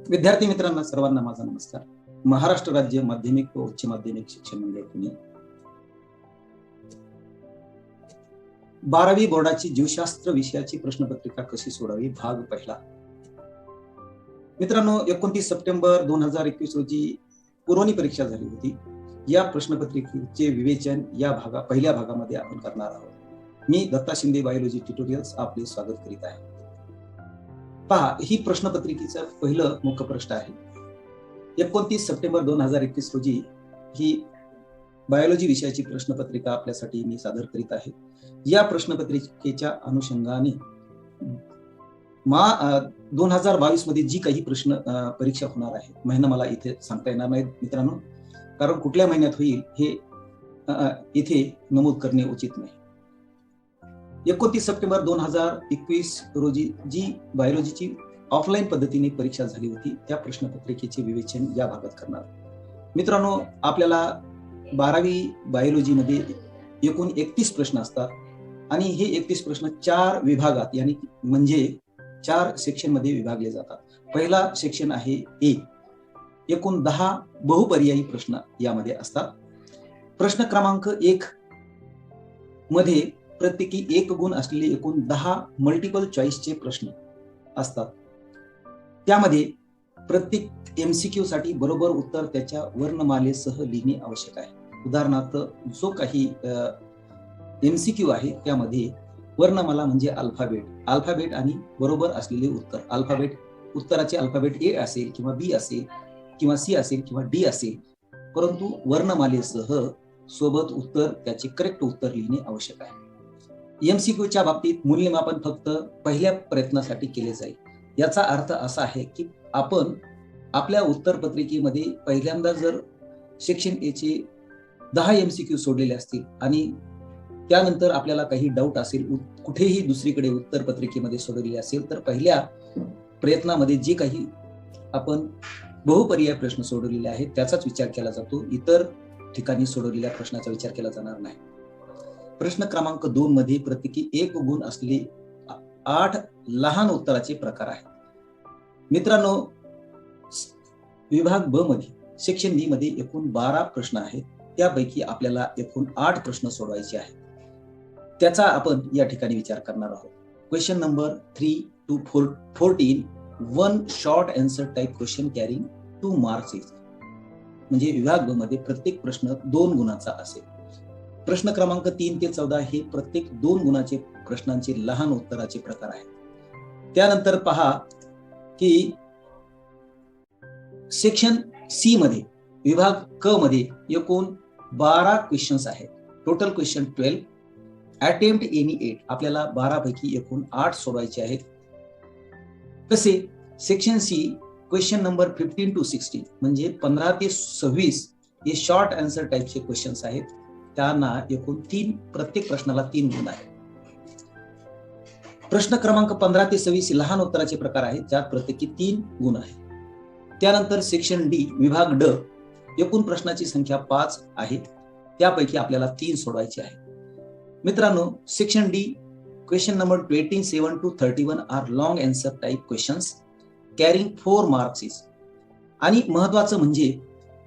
विद्यार्थी मित्रांना सर्वांना माझा नमस्कार. महाराष्ट्र राज्य माध्यमिक व उच्च माध्यमिक शिक्षण मंडळ पुणे 12वी बोर्डाची जीवशास्त्र विषयाची प्रश्नपत्रिका कशी सोडावी भाग पहिला. मित्रांनो, 29 सप्टेंबर 2021 रोजी पुरवणी परीक्षा झाली होती. या प्रश्नपत्रिकेचे विवेचन या पहिल्या भागामध्ये आपण करणार आहोत. मी दत्ता शिंदे बायोलॉजी ट्युटोरियल्स आपले स्वागत करीत आहे. पहा, ही प्रश्नपत्रिकेचं पहिलं मुख्य प्रश्न आहे. 29 सप्टेंबर 2021 रोजी ही बायोलॉजी विषयाची प्रश्नपत्रिका आपल्यासाठी मी सादर करीत आहे. या प्रश्नपत्रिकेच्या अनुषंगाने 2022 मध्ये जी काही प्रश्न परीक्षा होणार आहे, महिना मला इथे सांगता येणार नाही मित्रांनो, कारण कुठल्या महिन्यात होईल हे इथे नमूद करणे उचित नाही. 29 सप्टेंबर 2021 रोजी जी बायोलॉजीची ऑफलाईन पद्धतीने परीक्षा झाली होती, त्या प्रश्नपत्रिकेचे विवेचन या भागात करणार. मित्रांनो, आपल्याला 12वी बायोलॉजीमध्ये एकूण 31 प्रश्न असतात आणि हे 31 प्रश्न 4 विभागात म्हणजे 4 सेक्शन मध्ये विभागले जातात. पहिला सेक्शन आहे ए. एकूण 10 बहुपर्यायी प्रश्न यामध्ये असतात. प्रश्न क्रमांक 1 मध्ये प्रत्येकी 1 गुण असलेले एकूण 10 मल्टिपल चॉईसचे प्रश्न असतात. त्यामध्ये प्रत्येक एमसीक्यू साठी बरोबर उत्तर त्याच्या वर्णमालेसह लिहिणे आवश्यक आहे. उदाहरणार्थ, जो काही एमसीक्यू आहे त्यामध्ये वर्णमाला म्हणजे अल्फाबेट आणि बरोबर असलेले उत्तर. उत्तराचे अल्फाबेट ए असेल किंवा बी असेल किंवा सी असेल किंवा डी असेल, परंतु वर्णमालेसह सोबत उत्तर, त्याचे करेक्ट उत्तर लिहिणे आवश्यक आहे. एमसीक्यूच्या बाबतीत मूल्यमापन फक्त पहिल्या प्रयत्नासाठी केले जाईल. याचा अर्थ असा आहे की आपण आपल्या उत्तरपत्रिकेमध्ये पहिल्यांदा जर सेक्शन ए चे 10 एमसीक्यू सोडलेले असतील आणि त्यानंतर आपल्याला काही डाऊट असेल, कुठेही दुसरीकडे उत्तरपत्रिकेमध्ये सोडलेले असेल, तर पहिल्या प्रयत्नामध्ये जे काही आपण बहुपर्याय प्रश्न सोडवलेले आहेत त्याचाच विचार केला जातो. इतर ठिकाणी सोडवलेल्या प्रश्नाचा विचार केला जाणार नाही. प्रश्न क्रमांक 2 मध्ये प्रत्येकी 1 गुण असलेले 8 लहान उत्तराचे प्रकार आहेत. मित्रांनो, विभाग ब मध्ये सेक्शन बी मध्ये एकूण 12 प्रश्न आहेत. त्यापैकी आपल्याला एकूण 8 प्रश्न सोडवायचे आहेत. त्याचा आपण या ठिकाणी विचार करणार आहोत. Question number 3 to 14 1 short answer type question carrying 2 marks is. म्हणजे विभाग ब मध्ये प्रत्येक प्रश्न 2 गुणाचा असेल. प्रश्न क्रमांक 3 ते 14 हे प्रत्येक 2 गुणाचे प्रश्नांचे लहान उत्तराचे प्रकार आहेत. त्यानंतर पहा की सेक्शन सी मध्ये विभाग क मध्ये एकूण 12 क्वेश्चन्स आहेत. Total question 12, attempt any 8. आपल्याला 12 पैकी एकूण 8 सोडवायचे आहेत. कसे? Section C question number 15 to 16 म्हणजे 15 ते 26 हे शॉर्ट आन्सर टाइपचे क्वेश्चन्स आहेत. त्यांना एकूण 3, प्रत्येक प्रश्नाला 3 गुण आहेत. प्रश्न क्रमांक 15 ते 26 लहान उत्तराचे प्रकार आहेत, ज्यात प्रत्येकी 3 गुण आहेत. त्यानंतर सेक्शन डी विभाग ड एकूण प्रश्नाची संख्या 5 आहे. त्यापैकी आपल्याला 3 सोडवायचे आहे. मित्रांनो, section D question number 27 to 31 are long answer type questions carrying 4 marks is. आणि महत्वाचं म्हणजे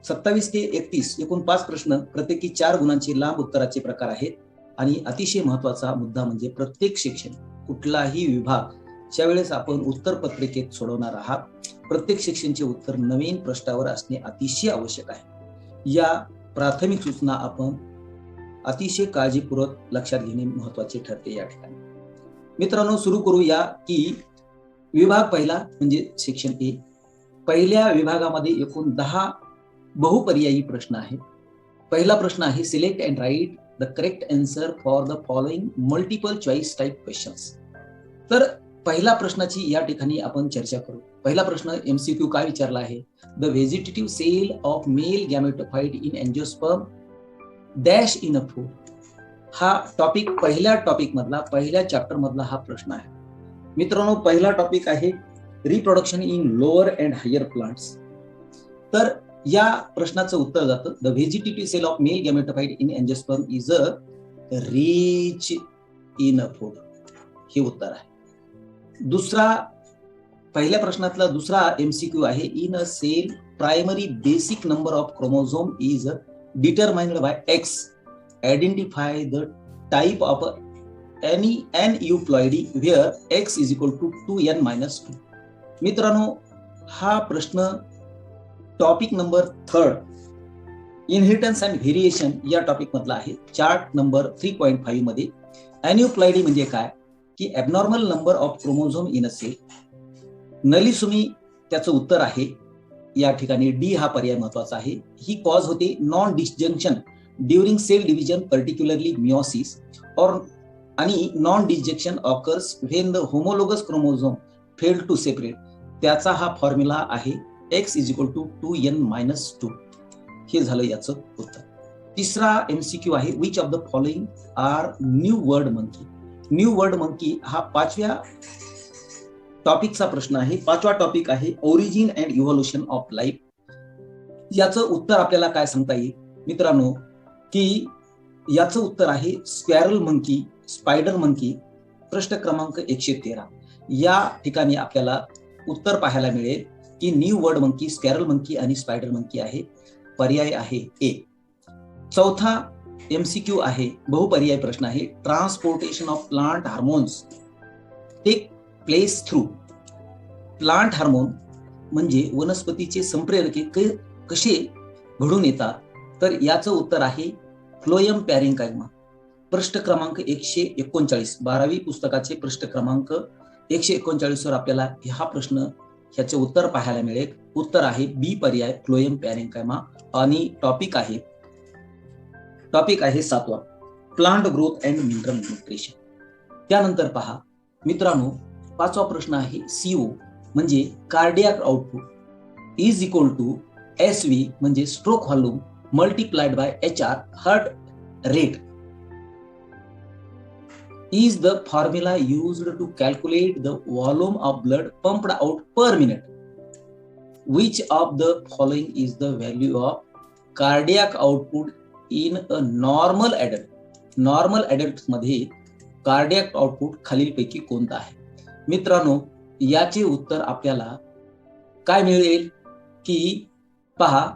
27 ते 31 एकूण 5 प्रश्न प्रत्येकी 4 गुणांचे लांब उत्तराचे प्रकार आहेत. आणि अतिशय महत्वाचा मुद्दा म्हणजे प्रत्येक सेक्शन, कुठलाही विभाग ज्यावेळेस आपण उत्तरपत्रिकेत सोडवणार आहात, प्रत्येक सेक्शनचे उत्तर नवीन पृष्ठावर असणे अतिशय आवश्यक आहे. या प्राथमिक सूचना आपण अतिशय काळजीपूर्वक लक्षात घेणे महत्वाचे ठरते. या ठिकाणी मित्रांनो, सुरू करूया की विभाग पहिला म्हणजे सेक्शन ए. पहिल्या विभागामध्ये एकूण 10 बहुपर्यायी प्रश्न आहेत. पहिला प्रश्न आहे select and write the correct answer for the following multiple choice type questions. तर पहिला प्रश्नाची या ठिकाणी आपण चर्चा करू. पहिला प्रश्न एमसीक्यू काय विचारला आहे? The vegetative cell of male gametophyte in angiosperm dash in a food. हा टॉपिक पहिल्या चॅप्टर मधला हा प्रश्न आहे. मित्रांनो, पहिला टॉपिक आहे reproduction in lower and higher plants. तर या प्रश्नाचं उत्तर जातं the vegetative cell of male gametophyte in angiosperm is a rich in a food. हे उत्तर आहे. दुसरा पहिल्या प्रश्नातला दुसरा एमसीक्यू आहे, in a cell primary basic number of chromosome is determined by X, identify the type of aneuploidy where X is equal to 2n-2. मित्रांनो, हा प्रश्न topic number 3 inheritance and variation या topic मधला आहे. Chart number 3.5 मध्ये एन्युप्लॉइडी म्हणजे काय, की abnormal number of chromosome in a cell. नलिसुमी त्याचं उत्तर आहे या ठिकाणी डी हा पर्याय महत्वाचा आहे. ही कॉज होते nondisjunction during cell division, particularly meiosis, और आणि nondisjunction occurs when the homologous chromosome fail to separate. त्याचा हा फॉर्म्युला आहे x is equal to 2n-2. हे झालं याचं उत्तर. तिसरा एमसीक्यू आहे, which of the following are new world monkey. New world monkey हा 5व्या टॉपिकचा प्रश्न आहे. 5वा टॉपिक आहे origin and evolution of life. याचं उत्तर आपल्याला काय सांगता येईल मित्रांनो, की याचं उत्तर आहे स्क्वॅरल मंकी, स्पायडर मंकी. प्रश्न क्रमांक 113 या ठिकाणी आपल्याला उत्तर पाहायला मिळेल की न्यू वर्ड मंकी, स्क्वॅरल मंकी आणि स्पायडर मंकी आहे. पर्याय आहे ए. चौथा एमसीक्यू आहे, बहुपर्याय प्रश्न आहे, transportation of plant hormones take place through. Plant hormone म्हणजे वनस्पतीचे संप्रेरके कसे घडून येतात, तर याचं उत्तर आहे फ्लोएम पॅरेन्काइमा. प्रश्न क्रमांक 139 12वी पुस्तकाचे प्रश्न क्रमांक 139 वर आपल्याला हा प्रश्न ह्याचे उत्तर पाहायला मिळेल. उत्तर आहे बी पर्याय, फ्लोएम पॅरेन्काइमा. आणि टॉपिक आहे 7वा, plant growth and mineral nutrition. त्यानंतर पहा मित्रांनो, 5वा प्रश्न आहे सीओ म्हणजे cardiac output is equal to SV म्हणजे stroke volume multiplied by HR heart rate is the formula used to calculate the volume of blood pumped out per minute. Which of the following is the value of cardiac output in a normal adult? Normal adult मध्ये cardiac output खालीलपैकी कोणता आहे? मित्रांनो, याचे उत्तर आपल्याला काय मिळेल की पहा,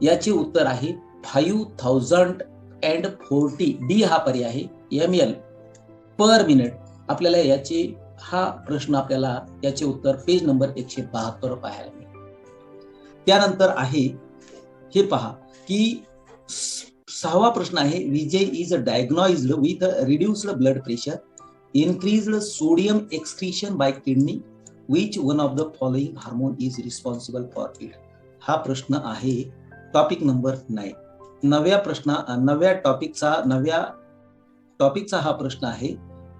याचे उत्तर आहे 5040 डी हा पर्याय आहे, ml पर मिनिट. आपल्याला हा प्रश्न आपल्याला याचे उत्तर पेज नंबर 172 पाहायला मिळेल. त्यानंतर आहे हे पहा की 6वा प्रश्न आहे, Vijay is diagnosed with reduced blood pressure, increased sodium excretion by kidney, which one of the following hormone is responsible for it. हा प्रश्न आहे टॉपिक नंबर 9. नवव्या टॉपिकचा हा प्रश्न आहे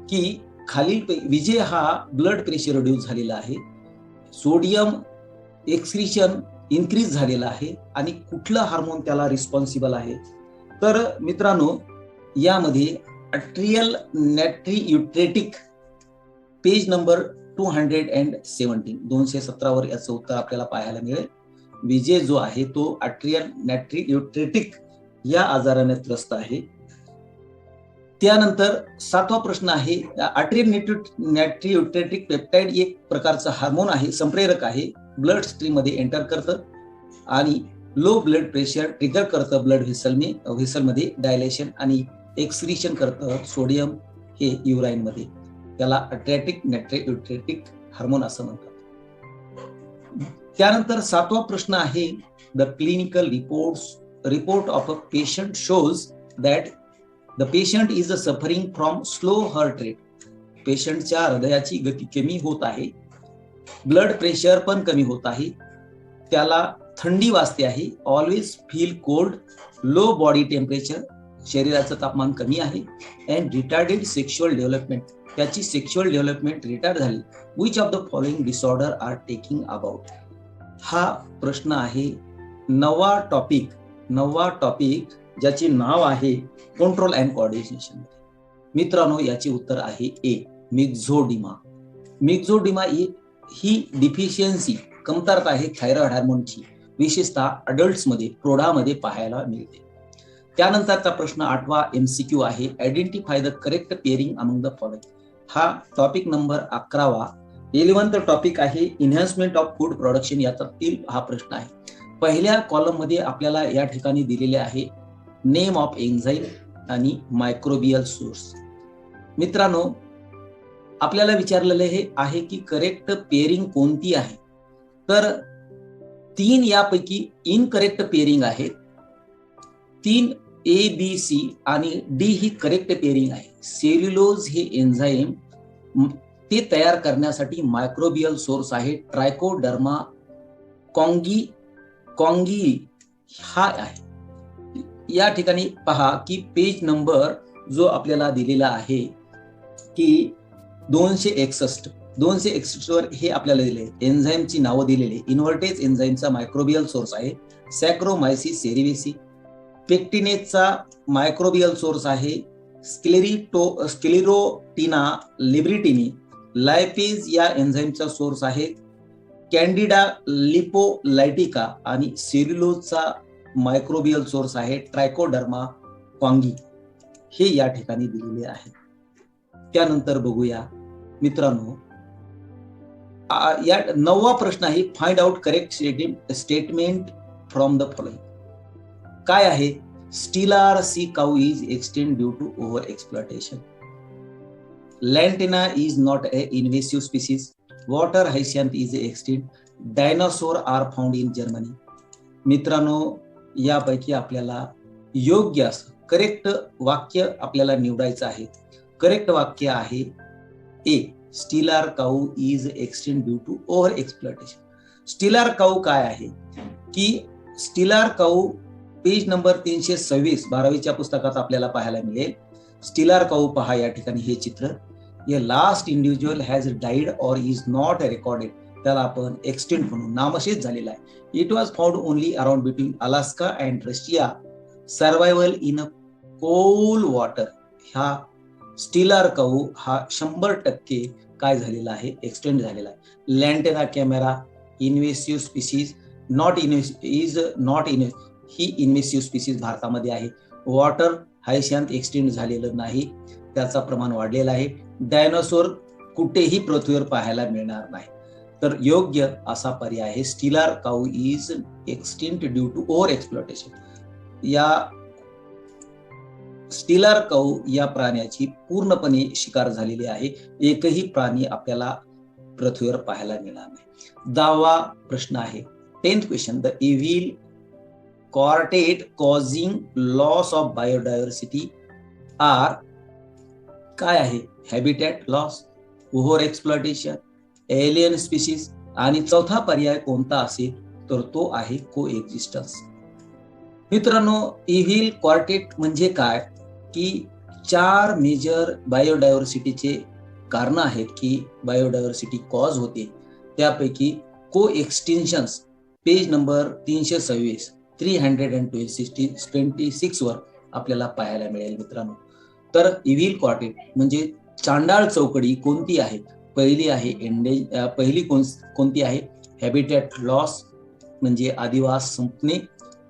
की खालील विजय हा ब्लड प्रेशर रिड्यूस झालेला आहे, सोडियम एक्सक्रीशन इन्क्रीज झालेला आहे, आणि कुठलं हार्मोन त्याला रिस्पॉन्सिबल आहे. तर मित्रांनो, यामध्ये अट्रियल नॅट्रियुट्रेटिक पेज नंबर 217 वर याचं उत्तर आपल्याला पाहायला मिळेल. विजय जो आहे तो अट्रियल नॅट्रियुट्रेटिक या आजाराने त्रस्त आहे. त्यानंतर 7वा प्रश्न आहे, अट्रियल नॅट्रियुट्रेटिक पेप्टाइड एक प्रकारचं हार्मोन आहे, संप्रेरक आहे, ब्लड स्ट्रीम मध्ये एंटर करतं आणि लो ब्लड प्रेशर ट्रिगर करतं ब्लड व्हेसलमध्ये डायलेशन आणि एक्सक्रीशन करतं सोडियम हे युराईन मध्ये. त्याला अट्रियल नॅट्रियुट्रेटिक हार्मोन असं म्हणतात. त्यानंतर 7वा प्रश्न आहे, the clinical report of a patient shows that the patient is suffering from slow heart rate. पेशंटच्या हृदयाची गती कमी होत आहे, ब्लड प्रेशर पण कमी होत आहे, त्याला थंडी वाजते आहे, always feel cold, low body temperature, शरीराचं तापमान कमी आहे, अँड रिटार्डेड सेक्शुअल डेव्हलपमेंट, त्याची सेक्शुअल डेव्हलपमेंट रिटार्ड झाली. Which of the following disorder are taking about. हा प्रश्न आहे 9वा टॉपिक ज्याचे नाव आहे कंट्रोल अँड कोऑर्डिनेशन. मित्रांनो, याचे उत्तर आहे ए, मिक्झोडिमा. मिक्झोडिमा ही डिफिशियन्सी, कमतरता आहे थायरॉइड हार्मोनची, विशेषतः अडल्ट्स मध्ये, प्रौढामध्ये पाहायला मिळते. त्यानंतरचा प्रश्न 8वा एमसीक्यू आहे, identify the correct pairing among the following. हा टॉपिक नंबर 11वा 11th टॉपिक आहे इन्हान्समेंट ऑफ फूड प्रोडक्शन, यातील हा प्रश्न आहे. पहिल्या कॉलम मध्ये आपल्याला या ठिकाणी दिलेले आहे नेम ऑफ एन्झाईम आणि मायक्रोबियल सोर्स. मित्रांनो, आपल्याला विचारलेले हे आहे की करेक्ट पेअरिंग कोणती आहे. तर 3 यापैकी इनकरेक्ट पेअरिंग आहेत. 3 ए, बी, सी आणि डी ही करेक्ट पेअरिंग आहे. सेल्युलोज हे एन्झाईम ते तयार करण्यासाठी मायक्रोबियल सोर्स आहे ट्रायकोडर्मा कॉंगी हा आहे. या ठिकाणी पहा की पेज नंबर जो आपल्याला दिलेला आहे की 261 वर हे आपल्याला दिले एन्झाईमची नावं दिलेली. इन्व्हर्टेज एन्झाईमचा मायक्रोबियल सोर्स आहे सॅक्रोमायसिस सेरिवेसी. पेक्टिनेजचा मायक्रोबियल सोर्स आहे स्क्लेरोटिना लिब्रिटिनी. लायपेज या एन्झाईमचा सोर्स आहे कॅन्डिडा लिपोलायटिका आणि सेल्युलोजचा मायक्रोबियल सोर्स आहे ट्रायकोडर्मा कॉंगी. हे या ठिकाणी दिलेले आहे. त्यानंतर बघूया मित्रांनो, या 9वा प्रश्न आहे find out correct statement from the following. काय आहे? Steller sea cow is extinct due to over exploitation. Lantana is not a invasive species. Water hyacinth is extinct. Dinosaur are found in Germany. मित्रांनो, यापैकी आपल्याला योग्य असं correct वाक्य आपल्याला निवडायचं आहे. करेक्ट वाक्य आहे A, Steller cow is extinct due to over exploitation. Steller cow काय आहे की स्टिलार काऊ पेज नंबर 326 12वीच्या पुस्तकात आपल्याला पाहायला मिळेल. स्टिलार काऊ पहा या ठिकाणी हे चित्र. A last individual has died or is not recorded. त्याला आपण एक्सटेंट म्हणून नामशेष झालेला आहे. It was found only around between Alaska and Russia. Survival in a cold water. हा स्टिलार काऊ हा 100% काय झालेला आहे? एक्सटेंड झालेला आहे. लॅन्टेना कॅमेरा इन्व्हेसिव्ह स्पीसीज ही इन्व्हेसिव्ह स्पीसीज भारतामध्ये आहे. वॉटर हायसियांथ एक्सटेंड झालेलं नाही, त्याचा प्रमाण वाढलेलं आहे. डायनासोर कुठेही पृथ्वीवर पाहायला मिळणार नाही. तर योग्य असा पर्याय आहे Steller cow is extinct due to over exploitation. या स्टिलार काऊ या प्राण्याची पूर्णपणे शिकार झालेली आहे. एकही प्राणी आपल्याला पृथ्वीवर पाहायला मिळणार नाही. 10वा प्रश्न आहे 10th question. The evil quartet causing loss of biodiversity are. काय आहे? Habitat loss, over exploitation, alien species आणि चौथा पर्याय कोणता असेल तर तो आहे को एक्झिस्टन्स. मित्रांनो, इव्हिल क्वार्टेट म्हणजे काय की 4 मेजर बायोडायव्हर्सिटीचे कारण आहेत की बायोडायव्हर्सिटी कॉज होते. त्यापैकी को एक्सटेन्शन्स पेज नंबर 326 वर आपल्याला पाहायला मिळेल मित्रांनो. तर इव्हिल क्वार्टेट म्हणजे चांडाळ चौकडी कोणती आहे? पहिली कोणती आहे? हॅबिटॅट लॉस म्हणजे अधिवास संपणे.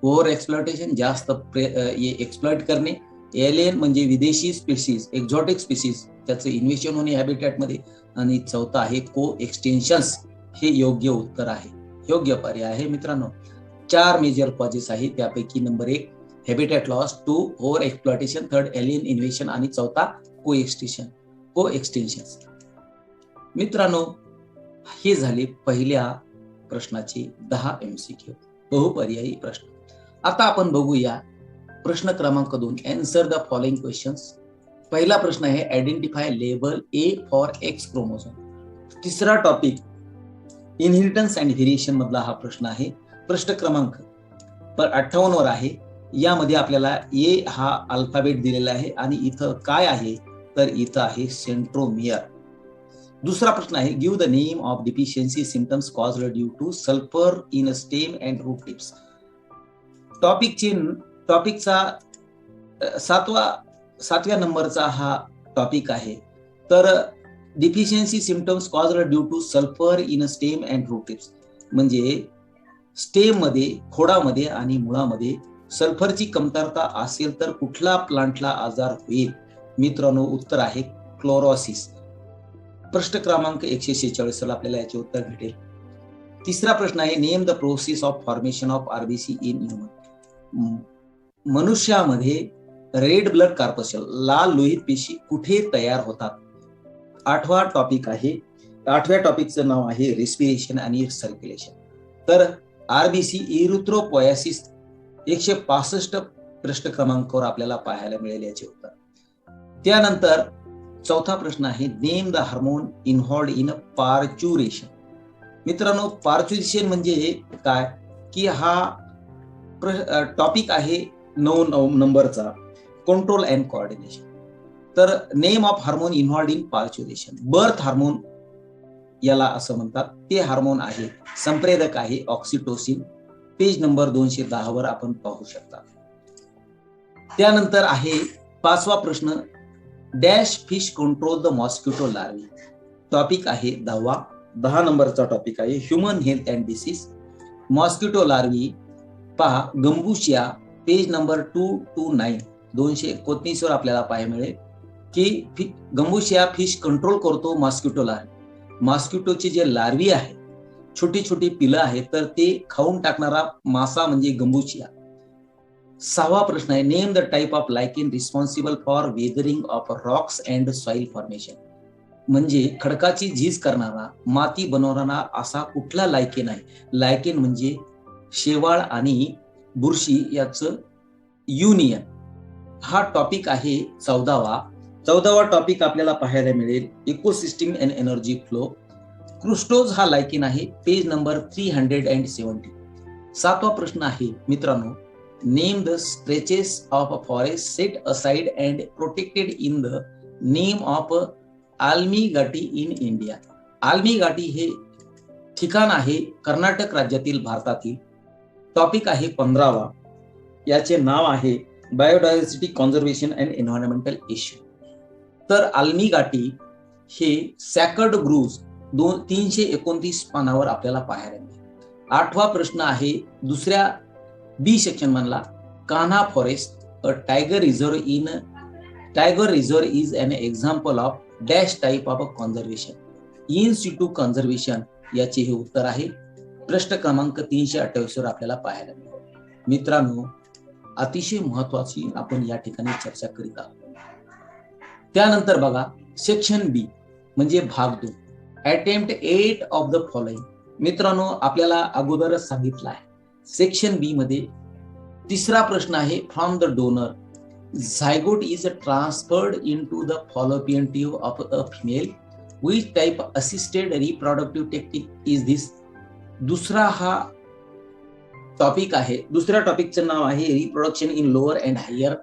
ओव्हर एक्सप्लॉटेशन जास्त एक्सप्लॉइट करणे. एलियन म्हणजे विदेशी स्पीसीज, एक्झॉटिक स्पीसीज, त्याचं इन्व्हेशन होणे हॅबिटॅट मध्ये. आणि चौथा आहे को एक्सटेन्शन्स. हे योग्य उत्तर आहे, योग्य पर्याय आहे मित्रांनो. 4 मेजर कॉजेस आहे, त्यापैकी number 1 habitat loss, 2 over exploitation, 3rd alien invasion आणि 4था को एक्सटेन्शन्स. मित्रांनो, हे झाले पहिल्या प्रश्नाचे 10 MCQ बहुपर्यायी प्रश्न. आता आपण बघूया प्रश्न क्रमांक 2. Answer the following questions. पहिला प्रश्न आहे identify label A for x chromosome. तिसरा टॉपिक इनहेरिटन्स अँड व्हेरिएशन मधला हा प्रश्न आहे. प्रश्न क्रमांक 58 वर आहे. यामध्ये आपल्याला ए हा अल्फाबेट दिलेला आहे आणि इथं काय आहे तर इथं आहे सेंट्रोमियर. दुसरा प्रश्न आहे give the name of deficiency symptoms caused due to sulphur in stem and root tips. टॉपिकचा 7व्या नंबरचा हा टॉपिक आहे. तर deficiency symptoms caused due to sulphur in stem and root tips म्हणजे स्टेम मध्ये, खोडामध्ये आणि मुळामध्ये सल्फरची कमतरता असेल तर कुठला प्लांटला आजार होईल? मित्रांनो, उत्तर आहे क्लोरोसिस. प्रश्न क्रमांक 146 ला आपल्याला याचे उत्तर भेटेल. तिसरा प्रश्न आहे, name the process of formation of RBC in human. मनुष्यामध्ये रेड ब्लड कॉर्पस्कल, लाल लोहित पेशी कुठे तयार होतात? आठवा टॉपिक आहे. आठव्या टॉपिकचं नाव आहे रेस्पिरेशन आणि सर्क्युलेशन. तर आरबीसी इरिथ्रोपोएसिस 165 प्रश्न क्रमांकावर आपल्याला पाहायला मिळेल याचे उत्तर. त्यानंतर चौथा प्रश्न आहे, name the hormone involved in parturition. मित्रांनो, पार्च्युरेशन म्हणजे काय की हा टॉपिक आहे 9 नंबरचा, कंट्रोल अँड कोऑर्डिनेशन. तर name of hormone involved in parturition, birth hormone याला असं म्हणतात. ते हार्मोन आहे, संप्रेरक आहे ऑक्सिटोसिन. पेज नंबर 210 वर आपण पाहू शकता. त्यानंतर आहे पाचवा प्रश्न, dash fish control the mosquito larvae. Topic आहे 10 नंबरचा टॉपिक आहे human health and disease. Mosquito larvae पहा, गंबुशिया पेज नंबर 229 229 वर आपल्याला पाहायला मिळेल की गंबुशिया फिश कंट्रोल करतो मॉस्किटो लार्वी. मॉस्किटोचे जे लार्वी आहे, छोटी छोटी पिलं आहेत, तर ते खाऊन टाकणारा मासा म्हणजे गंबुशिया. सहावा प्रश्न आहे, name the type of lichen responsible for weathering of rocks and soil formation. म्हणजे खडकाची झीज करणारा, माती बनवणारा असा कुठला लायकेन आहे? लायकेन म्हणजे शेवाळ आणि बुरशी याचं युनियन. हा टॉपिक आहे 14वा टॉपिक आपल्याला पाहायला मिळेल इकोसिस्टम अँड एनर्जी फ्लो. क्रुस्टोज हा लायकेन आहे, पेज नंबर 370. सातवा प्रश्न आहे मित्रांनो, name the stretches of a forest set aside and protected in the name of आल्मी घाटी इन इंडिया. आल्मी घाटी हे ठिकाण आहे कर्नाटक राज्यातील, भारतातील. टॉपिक आहे 15वा, याचे नाव आहे biodiversity conservation and environmental issue. तर आल्मी घाटी हे सॅकर्ड ग्रूव्ज 329 पानावर आपल्याला पाहायला मिळेल. आठवा प्रश्न आहे दुसऱ्या बी सेक्शन मधला, Kanha forest a tiger reserve is an example of dash type of conservation. In situ conservation याचे हे उत्तर आहे. प्रश्न क्रमांक 328 वर आपल्याला पाहायला मिळेल. मित्रांनो, अतिशय महत्वाची आपण या ठिकाणी चर्चा करीत आहोत. त्यानंतर बघा सेक्शन बी म्हणजे भाग 2, अटेम्प्ट 8 ऑफ द फॉलोइंग. मित्रांनो, आपल्याला अगोदरच सांगितलं आहे सेक्शन बी मध्ये तिसरा प्रश्न आहे, from the donor zygote is transferred into the fallopian tube of a female. Which type assisted reproductive technique is this. दुसरा हा टॉपिक आहे. दुसऱ्या टॉपिकचं नाव आहे reproduction in lower and higher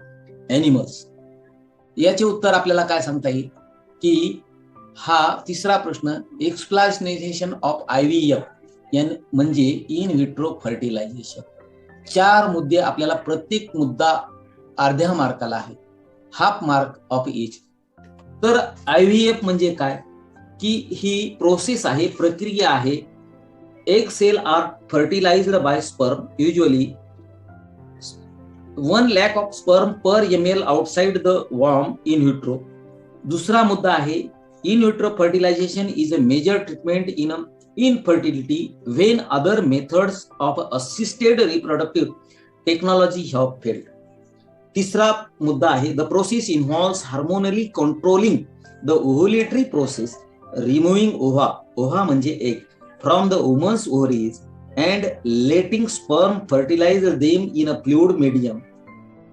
animals. याचे उत्तर आपल्याला काय सांगता येईल की हा तिसरा प्रश्न, एक्सप्लांटेशन ऑफ IVF म्हणजे इन विट्रो फर्टिलायझेशन. 4 मुद्दे आपल्याला, प्रत्येक मुद्दा अर्ध्या मार्काला आहे, हाफ मार्क ऑफ इच. तर IVF म्हणजे काय की ही प्रोसेस आहे, प्रक्रिया आहे. Egg cell are fertilised by sperm, usually 1 lakh of sperm per ml outside the womb in vitro. दुसरा मुद्दा आहे, in vitro fertilization is a major treatment in infertility when other methods of assisted reproductive technology have failed. तिसरा मुद्दा आहे, the process involves hormonally controlling the ovulatory process, removing ova म्हणजे egg from the woman's ovaries and letting sperm fertilize them in a fluid medium.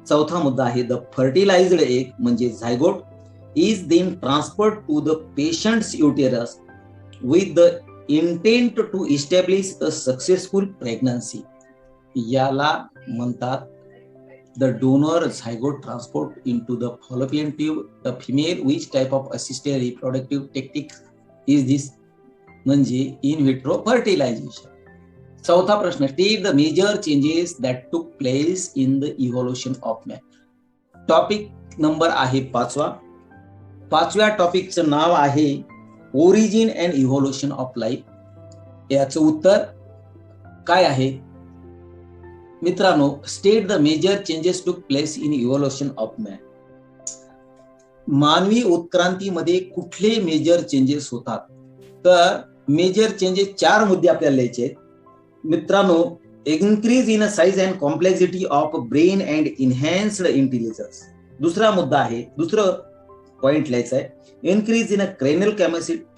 चौथा मुद्दा आहे, the fertilized egg म्हणजे zygote is then transferred to the patient's uterus with the intent to establish a successful pregnancy. याला म्हणतात the donor zygote transport into the fallopian tube the female. Which type of assisted reproductive technique is this म्हणजे in vitro fertilization. चौथा प्रश्न, state the major changes that took place in the evolution of man. Topic number आहे 5व्या टॉपिकचं नाव आहे origin and evolution of life. याचं उत्तर काय आहे मित्रांनो, state the major changes took place in evolution of man. मानवी उत्क्रांतीमध्ये कुठले मेजर चेंजेस होतात? तर मेजर चेंजेस 4 मुद्दे आपल्याला लिहायचे आहेत मित्रांनो. Increase in size and complexity of brain and enhanced intelligence. दुसरा मुद्दा आहे, दुसरं पॉइंट लिहायचं आहे, increase in cranial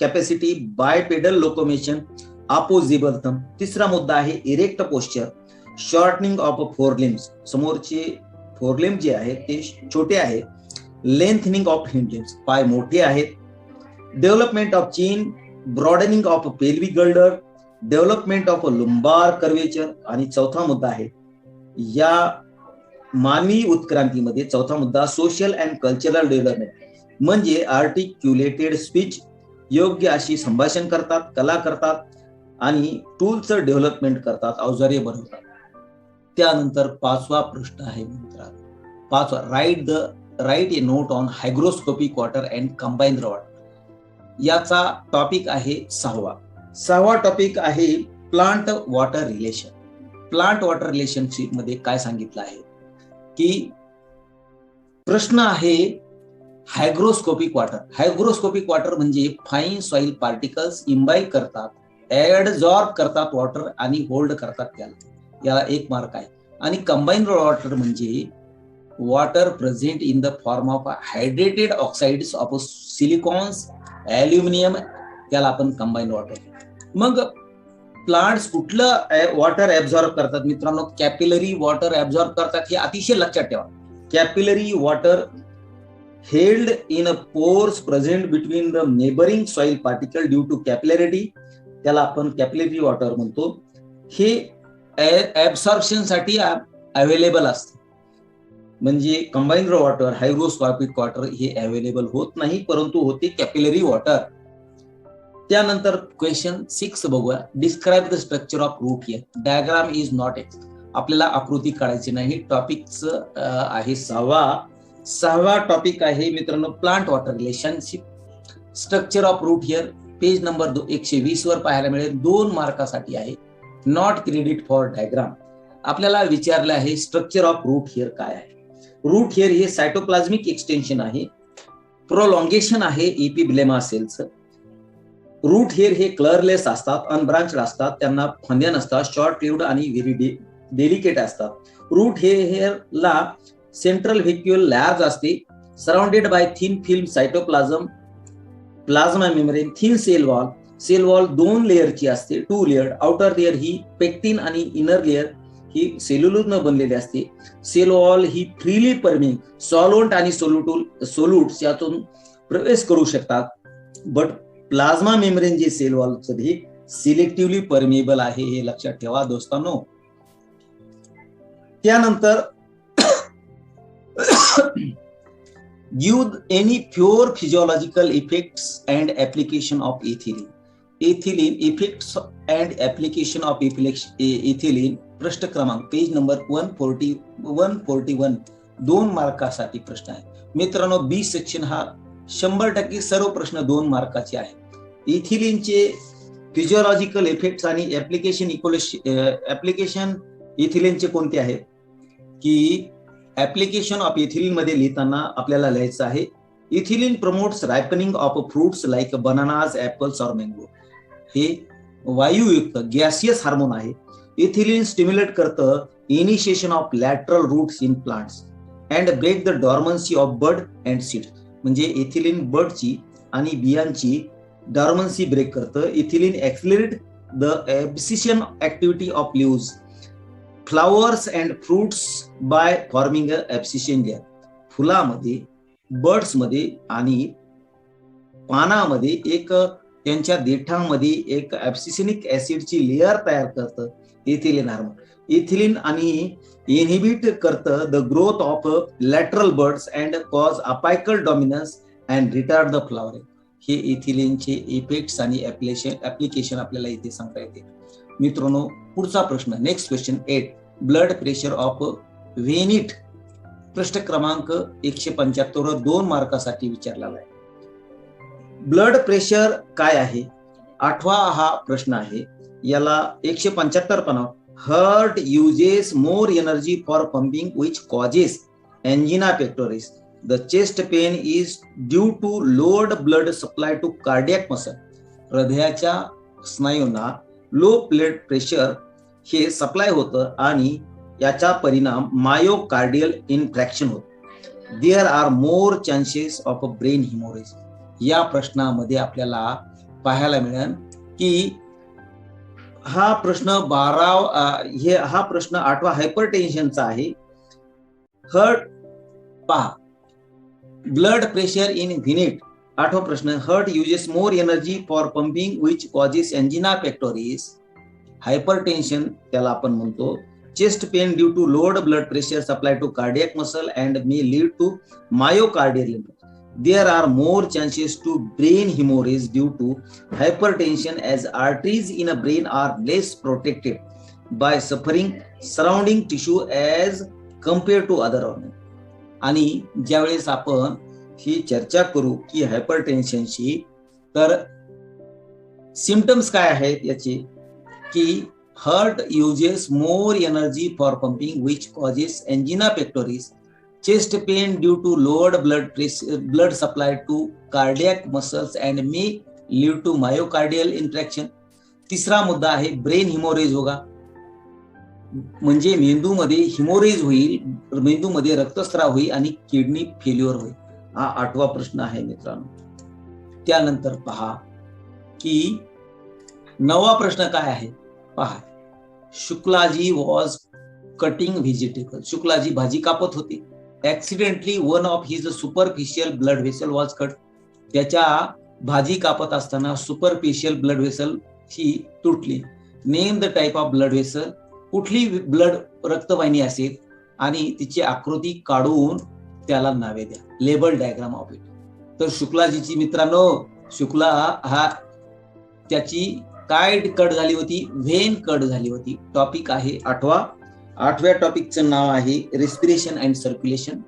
capacity bipedal locomotion opposable thumb. तिसरा मुद्दा आहे erect posture, shortening of forelimbs, समोरचे फोरलिम जे आहे ते छोटे आहेत, लेंथनिंग ऑफ हिंडलिम्स, पाय मोठे आहेत, development of chin, broadening of pelvic girdle, development of lumbar curvature. आणि चौथा मुद्दा आहे या मानवी उत्क्रांतीमध्ये, चौथा मुद्दा सोशल अँड कल्चरल डेव्हलपमेंट, म्हणजे आर्टिक्युलेटेड स्पीच, योग्य अशी संभाषण करतात, कला करतात आणि टूलचं डेव्हलपमेंट करतात, अवजारे बनवतात. त्यानंतर 5वा प्रश्न आहे मित्रांनो, 5वा, write a note on hygroscopic water and combine rod. याचा टॉपिक आहे 6वा टॉपिक आहे plant water relation. Plant water relationship मध्ये काय सांगितलं आहे की प्रश्न आहे हायग्रोस्कोपिक वॉटर. हायग्रोस्कोपिक वॉटर म्हणजे फाईन सॉइल पार्टिकल्स इम्बाईब करतात, ऍडझॉर्ब करतात वॉटर आणि होल्ड करतात त्याला, याला 1 मार्क आहे. आणि कंबाईन वॉटर म्हणजे water present in the form of hydrated oxides of silicones, aluminium, त्याला आपण कंबाईन वॉटर. मग प्लांट्स कुठलं वॉटर ऍब्झॉर्ब करतात मित्रांनो? कॅपिलरी वॉटर ऍब्झॉर्ब करतात, हे अतिशय लक्षात ठेवा. Capillary water held in a pores present between the neighbouring soil particle due to capillarity, त्याला आपण कॅपिलरी वॉटर म्हणतो. हे ऍब्सॉर्प्शन साठी अवेलेबल असते. म्हणजे कंबाईन्ड वॉटर, हायग्रोस्कोपिक वॉटर हे अवेलेबल होत नाही, परंतु होते कॅपिलरी वॉटर. त्यानंतर क्वेश्चन 6 बघूया. Describe the structure of root hair. Diagram is not ex. आपल्याला आकृती काढायची नाही. टॉपिकचं आहे 6वा टॉपिक आहे मित्रांनो plant water relationship. Structure of root hair page number 120 वर पाहायला मिळेल. 2 मार्कासाठी आहे. Not credit for diagram. आपल्याला विचारलं आहे स्ट्रक्चर ऑफ रूट हियर काय आहे. रूट हियर हे सायटोप्लाझ्मिक एक्सटेन्शन आहे, प्रोलॉंगेशन आहे एपिब्लेमा सेलचं. रूट हेअर हे कलरलेस असतात, अनब्रांच्ड असतात, त्यांना फांद्या नसतात, शॉर्ट लिव्ड आणि व्हेरी डेलिकेट असतात. रूट हेअरला सेंट्रल व्हेक्युल लॅब्स असते, surrounded by thin film cytoplasm, plasma membrane, thin cell wall 2 लेअरची असते, 2 लेअर. आउटर लेअर ही पेक्टिन आणि इनर लेअर ही सेल्युलोजनं बनलेली असते. सेल वॉल ही फ्रीली परमिंग सॉल्व्हंट आणि सोल्यूट्स यातून प्रवेश करू शकतात. बट प्लाझ्मा मेम्ब्रेन जे सेल वॉलचं हे सिलेक्टिव्हली परमिएबल आहे, हे लक्षात ठेवा दोस्तांनो. त्यानंतर give any pure physiological effects and application of ethylene. Ethylene effects and application of ethylene. प्रश्न क्रमांक पेज नंबर 141. 2 मार्कासाठी प्रश्न आहे मित्रांनो. बी सेक्शन हा 100% सर्व प्रश्न 2 मार्काचे आहे. इथिलीनचे फिजिओलॉजिकल इफेक्ट्स आणि ऍप्लिकेशन इथिलीनचे कोणते आहेत की ऍप्लिकेशन ऑफ इथिलीन मध्ये लिहिताना आपल्याला लिहायचं आहे ethylene promotes ripening of fruits like bananas, apples और मँगो. हे वायुयुक्त गॅसियस हार्मोन आहे. इथिलीन स्टिम्युलेट करतं initiation of lateral roots in plants and break the dormancy of bud and seed. म्हणजे इथिलीन बडची आणि बियांची डॉर्मन्सी ब्रेक करतं. Ethylene accelerate the abscission activity of leaves, flowers and fruits by forming a abscission layer. फुलामध्ये, buds मध्ये आणि पानामध्ये एक त्यांच्या देठामध्ये एक ऍब्सिसिनिक ऍसिडची लेअर तयार करतं इथिलीन हार्मोन. इथिलीन आणि इनहिबिट करतं the growth of lateral buds and cause apical dominance and retard the flowering. हे इथिलीनचे इफेक्ट्स आणि ऍप्लिकेशन आपल्याला इथे सांगता येते मित्रांनो. पुढचा प्रश्न next question 8. Blood pressure of व्हेनिट. प्रश्न क्रमांक 175 2 मार्कासाठी विचारलेला आहे. ब्लड प्रेशर काय आहे? 8वा हा प्रश्न आहे. याला 175 पण heart uses more energy for pumping which causes angina pectoris. The chest pain is due to load blood supply to cardiac muscle. हृदयाच्या स्नायूंना लो ब्लड प्रेशर हे सप्लाय होतं आणि याचा परिणाम मायोकार्डियल इन्फ्रॅक्शन होतो. There are more chances of a brain haemorrhage. या प्रश्नामध्ये आपल्याला पाहायला मिळेल की हा प्रश्न हा प्रश्न 8वा हायपरटेन्शनचा आहे. हार्ट पहा, ब्लड प्रेशर इन व्हिनेट. 8वा प्रश्न, heart uses more energy for pumping which causes angina pectoris. Hypertension त्याला आपण म्हणतो. Chest pain due to load blood pressure supply to cardiac muscle and may lead to myocardial infarction. There are more chances to brain hemorrhage due to hypertension as arteries in a brain are less protected by surrounding tissue as compared to other organs. आणि ज्यावेळेस आपण ही चर्चा करू की हायपरटेन्शनची, तर symptoms काय आहेत याचे, की heart uses more energy for pumping which causes angina pectoris. Chest pain due to lowered blood supply to cardiac muscles and may lead to myocardial infarction. तिसरा मुद्दा आहे ब्रेन हिमोरेज होगा, म्हणजे मेंदूमध्ये हिमोरेज होईल, मेंदूमध्ये रक्तस्राव होईल आणि किडनी फेल्युअर होईल. हा 8वा प्रश्न आहे मित्रांनो. त्यानंतर पहा की 9वा प्रश्न काय आहे. पहा, Shuklaji was cutting vegetable. Shuklaji भाजी कापत होते. Accidentally one of his superficial blood vessel was cut. त्याच्या भाजी कापत असताना सुपरफिशियल ब्लड व्हेसल ही तुटली. Name the type of blood vessel. कुठली ब्लड रक्तवाहिनी असेल आणि तिची आकृती काढून त्याला नावे द्या. Label diagram of it. तर शुक्लाजीची मित्रांनो, शुक्ला हा त्याची काय कट झाली होती, व्हेन कट झाली होती. टॉपिक आहे 8व्या टॉपिकचं नाव आहे रेस्पिरेशन अँड सर्क्युलेशन.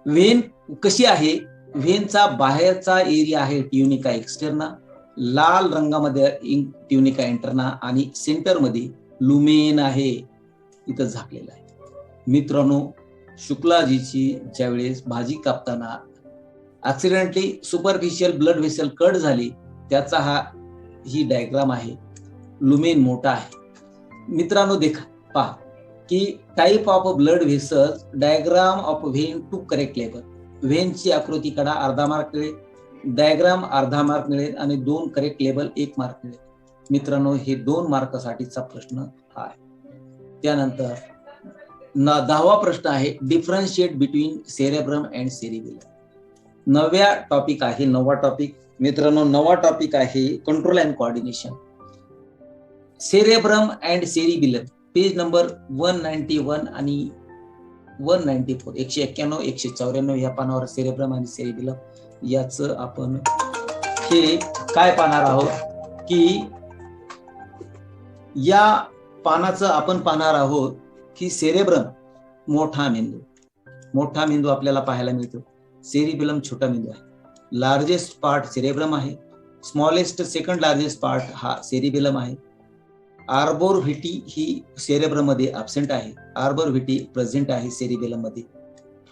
व्हेन कशी आहे, व्हेनचा बाहेरचा एरिया आहे ट्युनिका एक्सटर्ना, लाल रंगामध्ये ट्युनिका इंटरना आणि सेंटरमध्ये लुमेन आहे, इथं झाकलेला आहे. मित्रांनो, शुक्लाजीची ज्यावेळेस भाजी कापताना accidentally superficial blood vessel cut झाली, त्याचा ही डायग्राम आहे. लुमेन मोठा आहे. मित्रांनो देखा, पहा की type of blood vessel, diagram of vein to correct label. व्हेनची आकृती काढा, अर्धा मार्क मिळेल. डायग्राम अर्धा मार्क मिळेल आणि 2 करेक्ट लेबल 1 मार्क मिळेल. मित्रांनो, हे 2 मार्कासाठीचा प्रश्न आहे. त्यानंतर 10वा प्रश्न आहे differentiate between cerebrum and cerebellum. 9व्या टॉपिक आहे. 9वा टॉपिक मित्रांनो, 9वा टॉपिक आहे control and coordination. Cerebrum and cerebellum, page number 191 आणि 194, 191, 194 या पानावर सेरेब्रम आणि सेरिबेलम याचं आपण हे काय पाहणार आहोत की या पानाचं आपण पाहणार आहोत की सेरेब्रम मोठा मेंदू आपल्याला पाहायला मिळतो. सेरिबेलम छोटा मेंदू आहे. लार्जेस्ट पार्ट सेरेब्रम आहे. स्मॉलेस्ट सेकंड लार्जेस्ट पार्ट हा सेरिबेलम आहे. आर्बोर व्हिटी ही सेरेब्रम मध्ये ऍब्सेंट आहे. आर्बोर व्हिटी प्रेझेंट आहे सेरिबेलम मध्ये.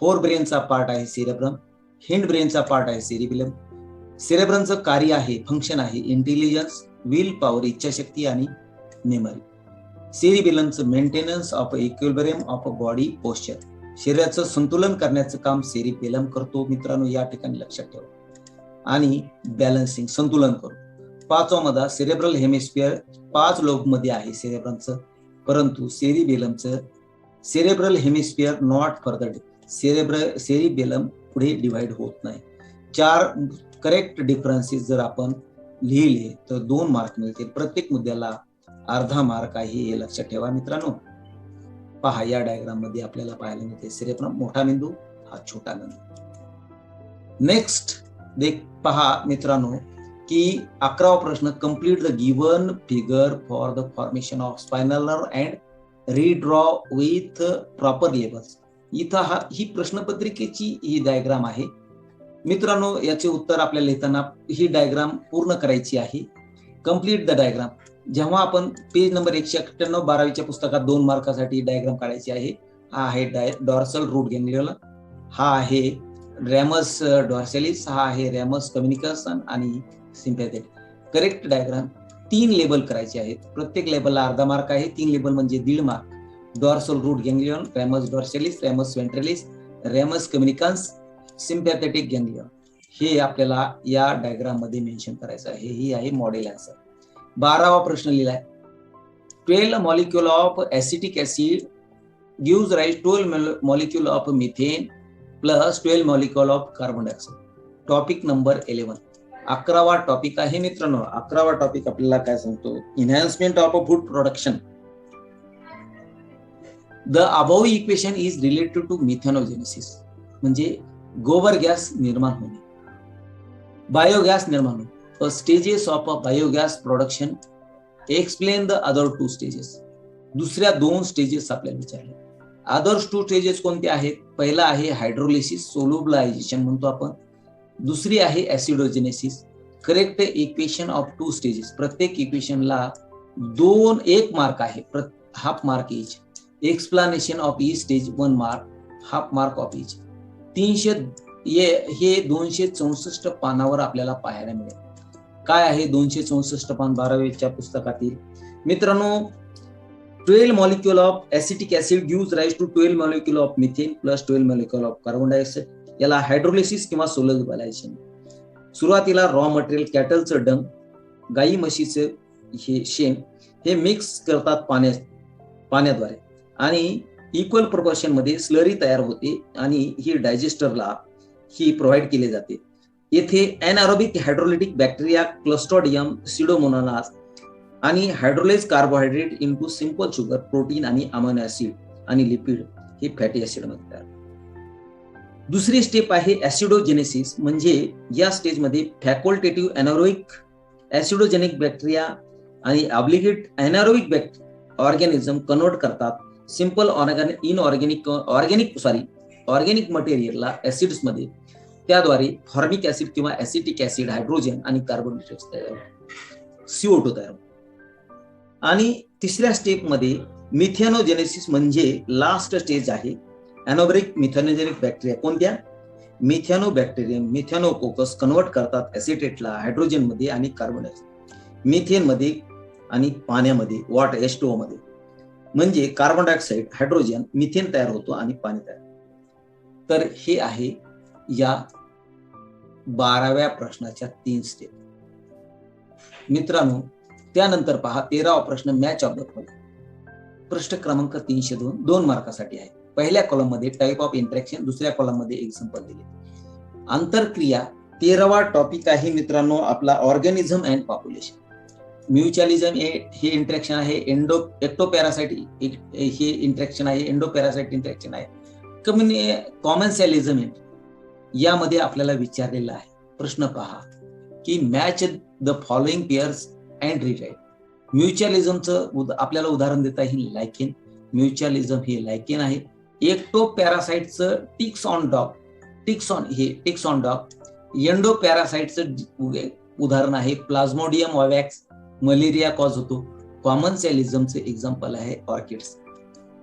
फोर ब्रेनचा पार्ट आहे सेरेब्रम. हिंड ब्रेनचा पार्ट आहे सेरिबेलम. सेरेब्रमचं कार्य आहे, फंक्शन आहे इंटेलिजन्स, विल पॉवर, इच्छाशक्ती आणि मेमरी. सेरिबेलमचं maintenance of equilibrium of body posture, शरीराचं संतुलन करण्याचं काम सेरिबेलम करतो. मित्रांनो, या ठिकाणी लक्षात ठेवा. आणि बॅलन्सिंग, संतुलन करतो. 5वा मध्ये सेरेब्रल हेमिस्फिअर 5 लोब मध्ये आहे सेरेब्रमचं, परंतु सेरिबेलमचं cerebral hemisphere not further. Cerebellum पुढे डिवाइड होत नाही. 4 करेक्ट डिफरन्सेस जर आपण लिहिले तर 2 मार्क मिळतील. प्रत्येक मुद्द्याला अर्धा मार्क आहे, हे लक्षात ठेवा मित्रांनो. पहा, या डायग्राम मध्ये आपल्याला पाहायला मिळते सेरेब्रम मोठा मेंदू, हा छोटा मेंदू. नेक्स्ट पहा मित्रांनो की 11वा प्रश्न, complete the given figure for the formation of spinal nerve and redraw with proper labels. इथं ही प्रश्नपत्रिकेची ही डायग्राम आहे मित्रांनो. याचे उत्तर आपल्याला लिहिताना ही डायग्राम पूर्ण करायची आहे. Complete the diagram. जेव्हा आपण पेज नंबर 198 12वीच्या पुस्तकात 2 मार्कासाठी डायग्राम काढायची आहे. हा आहे डॉर्सल रूट गॅंग्लियोला. हा आहे रॅमस डॉर्सॅलिस, हा आहे रॅमस कम्युनिकसन आणि सिम्पॅथेटिक. करेक्ट डायग्राम 3 लेबल करायचे आहेत. प्रत्येक लेबलला अर्धा मार्क आहे. 3 लेबल म्हणजे 1.5 mark. Dorsal root ganglion, ramus dorsalis, ramus ventralis, ramus communicans, sympathetic ganglion. हे आपल्याला या डायग्राम मध्ये मेन्शन करायचं आहे. ही आहे मॉडेल आन्सर. 12वा प्रश्न लिहिलाय. 12 molecule of acetic acid gives rise 12 molecule of methane plus 12 molecule of carbon dioxide. Topic number 11. 11वा टॉपिक आहे मित्रांनो. 11वा टॉपिक आपल्याला काय सांगतो? Enhancement of food production. The above equation is related to methanogenesis, म्हणजे गोबर गॅस निर्माण होणे, बायोगॅस निर्माण होणे. Stages of a biogas production, explain the other 2 stages. दुसऱ्या 2 स्टेजेस आपल्याला विचारले. अदर 2 स्टेजेस कोणते आहेत? पहिला आहे हायड्रोलिसिस, सोल्युबलायझेशन म्हणतो आपण. दुसरी आहे acidogenesis. Correct equation of 2 stages. प्रत्येक इक्वेशनला 1 मार्क आहे, half mark each. Explanation of each stage 1 mark, half mark of each. 300 हे 264 पानावर आपल्याला पाहायला मिळेल. काय आहे 264 पान 12वीच्या पुस्तकातील? मित्रांनो, 12 molecule of acetic acid gives rise to 12 molecule of methane plus 12 molecule of carbon dioxide. याला हायड्रोलिसिस किंवा सोल्युबलायझेशन. सुरुवातीला रॉ मटेरियल कॅटलचं डंग, गाई म्हशीचं हे शेण, हे मिक्स करतात पाण्याद्वारे आणि इक्वल प्रोपोर्शन मध्ये स्लरी तयार होते आणि ही डायजेस्टरला ही प्रोव्हाइड केली जाते. येथे एनारोबिक हायड्रोलिटिक बॅक्टेरिया क्लस्ट्रोडियम, सिडोमोनास आणि hydrolyse carbohydrate into simple sugar, protein आणि अमिनो ऍसिड आणि लिपिड हे फॅटी ऍसिड मध्ये तयार. दुसरी स्टेप आहे ऍसिडोजेनेसिस, म्हणजे या स्टेज मध्ये फॅकल्टेटिव्ह एनारोबिक ऍसिडोजेनिक बॅक्टेरिया आणि ऑब्लिगेट एनारोबिक ऑर्गॅनिझम कन्वर्ट करतात सिंपल ऑर्गॅनिक मटेरियलला ऍसिड्स मध्ये. त्याद्वारे फॉर्मिक ऍसिड किंवा ऍसिटिक ऍसिड, हायड्रोजन आणि कार्बन CO2 तयार होतो. आणि तिसऱ्या स्टेप मध्ये मिथेनोजेनेसिस, म्हणजे लास्ट स्टेज आहे. एनारोबिक मिथेनोजेनिक बॅक्टेरिया कोणत्या? मिथेनोबॅक्टेरियम, मिथेनोकोकस कन्वर्ट करतात ऍसिटेटला हायड्रोजन मध्ये आणि कार्बन डायऑक्साइड, मिथेन मध्ये आणि पाण्यामध्ये, वॉटर H2O मध्ये. म्हणजे कार्बन डायऑक्साइड, हायड्रोजन, मिथेन तयार होतो आणि पाणी तयार. तर हे आहे या 12व्या प्रश्नाच्या 3 स्टेप. मित्रांनो, त्यानंतर पहा 13वा प्रश्न, मॅच ऑफ द फॉलोइंग. प्रश्न क्रमांक 302, 2 मार्कासाठी आहे. पहिल्या कॉलम मध्ये टाइप ऑफ इंटरॅक्शन, दुसऱ्या कॉलम मध्ये एक्झाम्पल दिले. आंतरक्रिया 13वा टॉपिक आहे मित्रांनो आपला ऑर्गॅनिझम अँड पॉप्युलेशन. म्युच्युअलिझम हे इंटरॅक्शन आहे. एक्टोपॅरासाइट हे इंटरॅक्शन आहे. एंडोपॅरासाइट इंटरॅक्शन आहे. कॉमेन्सॅलिझम यामध्ये आपल्याला विचारलेला आहे. प्रश्न पहा की match the following pairs and rewrite. म्युच्युअलिझमचं आपल्याला उदाहरण देता येईल लायकेन. म्युच्युअलिझम हे लायकेन आहे. एक्टोपॅरासाइटचं टिक्स ऑन डॉग. एंडोपॅरासाइटचं उदाहरण आहे प्लाझ्मोडियम ओवॅक्स, मलेरिया कॉज होतो. कॉमेन्सॅलिझमचं एक्झाम्पल आहे ऑर्किड्स.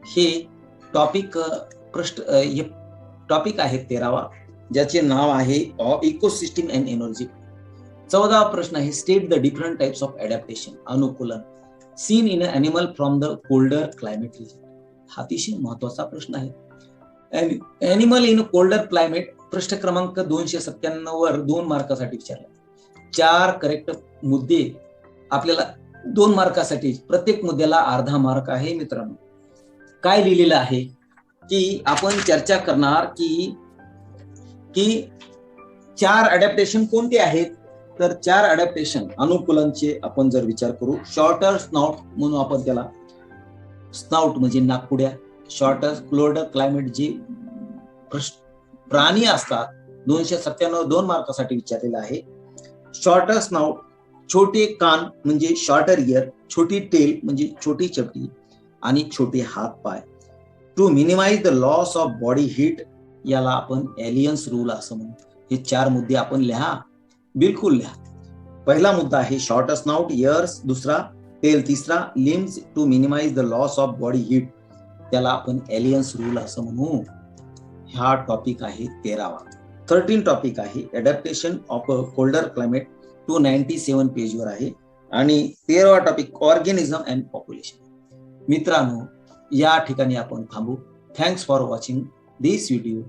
हे टॉपिक आहे 13वा, ज्याचे नाव आहे इकोसिस्टम अँड एनर्जी. 14वा प्रश्न आहे state the different types of adaptation, अनुकूलन, seen in animal from the colder climate region. हा अतिशय महत्वाचा प्रश्न आहे. अॅनिमल इन कोल्डर क्लायमेट प्रश्न क्रमांक 297 वर 2 मार्कासाठी विचारला. 4 करेक्ट मुद्दे आपल्याला 2 मार्कासाठी, प्रत्येक मुद्द्याला अर्धा मार्क आहे. मित्रांनो, काय लिहिलेलं आहे की आपण चर्चा करणार की 4 अडॅप्टेशन कोणते आहेत. तर 4 अडॅप्टेशन अनुकूलनचे आपण जर विचार करू, शॉर्टर स्नाउट म्हणून आपण त्याला, स्नाउट म्हणजे नाकपुड्या, शॉर्टर कोल्डर क्लायमेट जे प्राणी असतात. 297 2 मार्कासाठी विचारलेला आहे. शॉर्टर स्नाउट, छोटे कान म्हणजे शॉर्टर इयर, छोटी टेल म्हणजे छोटी चपटी आणि छोटे हात पाय. To minimise the loss of body heat, याला आपण एलियन्स रूल असं म्हणू. हे 4 मुद्दे आपण लिहा, बिलकुल लिहा. पहिला मुद्दा आहे शॉर्टर स्नाउट, इयर्स. दुसरा टेल. तिसरा limbs. To minimise the loss of body heat, त्याला आपण एलियन्स रूल असं म्हणू. हा टॉपिक आहे 13वा. 13 टॉपिक आहे adaptation of a colder climate, 297 पेजवर आहे. आणि 13वा टॉपिक ऑर्गॅनिझम अँड पॉप्युलेशन. मित्रांनो, या ठिकाणी आपण थांबू. Thanks for watching this video.